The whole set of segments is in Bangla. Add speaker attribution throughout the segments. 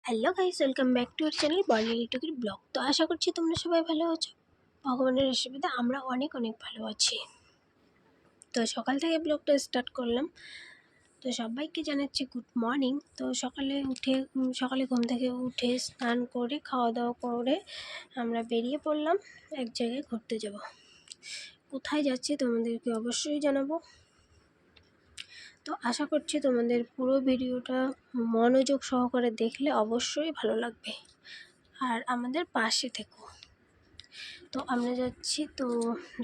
Speaker 1: Hello guys, welcome back to our channel Barnali টুকির ব্লগ। তো আশা করছি তোমরা সবাই ভালো আছো। ভগবানের আশীর্বাদে আমরা অনেক ভালো আছি। তো সকাল থেকে ব্লগটা স্টার্ট করলাম। তো সবাইকে জানাচ্ছি গুড মর্নিং। তো সকালে ঘুম থেকে উঠে স্নান করে খাওয়া দাওয়া করে আমরা বেরিয়ে পড়লাম এক জায়গায় ঘুরতে যাব। কোথায় যাচ্ছি তোমাদেরকে অবশ্যই জানাবো। তো আশা করছি তোমাদের পুরো ভিডিওটা মনোযোগ সহকারে দেখলে অবশ্যই ভালো লাগবে, আর আমাদের পাশে থেকো। তো আমরা যাচ্ছি, তো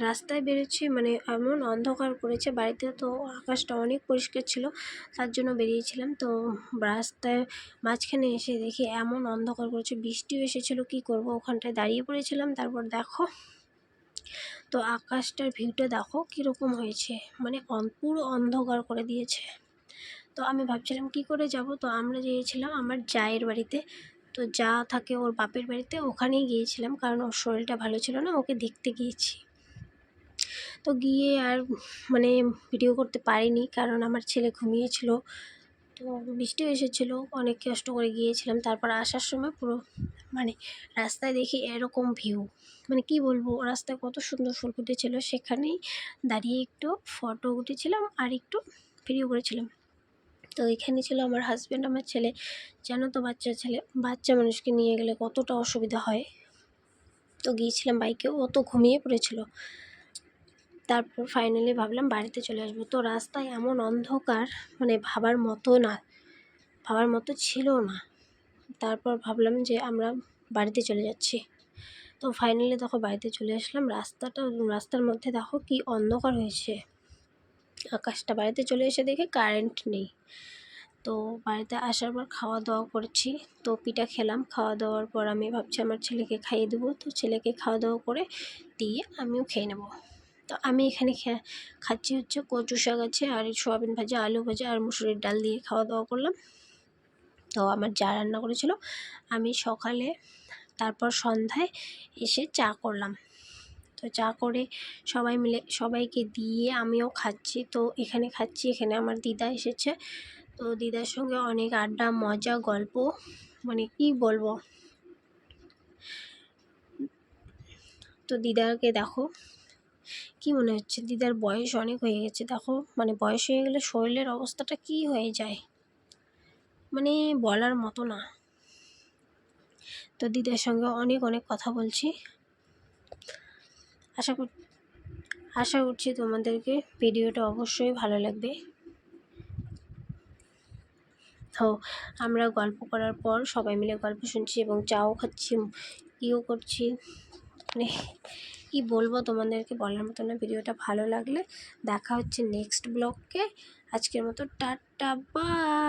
Speaker 1: রাস্তায় বেরোচ্ছি, মানে এমন অন্ধকার করেছে। বাড়িতে তো আকাশটা অনেক পরিষ্কার ছিল, তার জন্য বেরিয়েছিলাম। তো রাস্তায় মাঝখানে এসে দেখি এমন অন্ধকার করেছে, বৃষ্টিও এসেছিলো, কি করব, ওখানটায় দাঁড়িয়ে পড়েছিলাম। তারপর দেখো তো আকাশটার ভিউটা দেখো কীরকম হয়েছে, মানে পুরো অন্ধকার করে দিয়েছে। তো আমি ভাবছিলাম কি করে যাব। তো আমরা গিয়েছিলাম আমার জায়ের বাড়িতে। তো যা থাকে ওর বাপের বাড়িতে, ওখানেই গিয়েছিলাম, কারণ ওর শরীরটা ভালো ছিল না, ওকে দেখতে গিয়েছি। তো গিয়ে আর মানে ভিডিও করতে পারিনি, কারণ আমার ছেলে ঘুমিয়েছিল। তো বৃষ্টিও এসেছিলো, অনেক কষ্ট করে গিয়েছিলাম। তারপর আসার সময় পুরো মানে রাস্তায় দেখি এরকম ভিউ, মানে কি বলবো, রাস্তায় কত সুন্দর ফুল ফুটেছিল। সেখানেই দাঁড়িয়ে একটু ফটো উঠেছিলাম আর একটু ভিডিও করেছিলাম। তো এখানে ছিল আমার হাজব্যান্ড, আমার ছেলে। জানো তো বাচ্চা মানুষকে নিয়ে গেলে কতটা অসুবিধা হয়। তো গিয়েছিলাম বাইকেও, ও তো ঘুমিয়ে পড়েছিল। তারপর ফাইনালি ভাবলাম বাড়িতে চলে আসবো। তো রাস্তায় এমন অন্ধকার, মানে ভাবার মতো ছিল না। তারপর ভাবলাম যে আমরা বাড়িতে চলে যাচ্ছি। তো ফাইনালি দেখো বাড়িতে চলে আসলাম। রাস্তার মধ্যে দেখো কি অন্ধকার হয়েছে আকাশটা। বাড়িতে চলে এসে দেখে কারেন্ট নেই। তো বাড়িতে আসার পর খাওয়া দাওয়া করছি। তো পিঠা খেলাম। খাওয়া দাওয়ার পর আমি ভাবছি আমার ছেলেকে খাইয়ে দেবো। তো ছেলেকে খাওয়া দাওয়া করে দিয়ে আমিও খেয়ে নেব। তো আমি এখানে খাচ্ছি হচ্ছে কচু শাক আছে, আর সোয়াবিন ভাজা, আলু ভাজা আর মুসুরির ডাল দিয়ে খাওয়া দাওয়া করলাম। তো আমার যা রান্না করেছিল আমি সকালে, তারপর সন্ধ্যায় এসে চা করলাম। তো চা করে সবাই মিলে সবাইকে দিয়ে আমিও খাচ্ছি। তো এখানে খাচ্ছি, এখানে আমার দিদা এসেছে। তো দিদার সঙ্গে অনেক আড্ডা, মজা, গল্প, মানে কি বলবো। তো দিদাকে দেখো কি মনে হচ্ছে, দিদার বয়স অনেক হয়ে গেছে। দেখো মানে বয়স হয়ে গেলে শরীরের অবস্থাটা কি হয়ে যায়, মানে বলার মতো না। তো দিদার সঙ্গে অনেক কথা বলছি। আশা করছি তোমাদেরকে ভিডিওটা অবশ্যই ভালো লাগবে। তো আমরা গল্প করার পর সবাই মিলে গল্প শুনছি এবং চাও খাচ্ছি, ইও করছি, মানে কি বলবো তোমাদেরকে, বলার মতো না। ভিডিওটা ভালো লাগলে দেখা হচ্ছে নেক্সট ব্লগকে। আজকের মতো টাটা, বাই।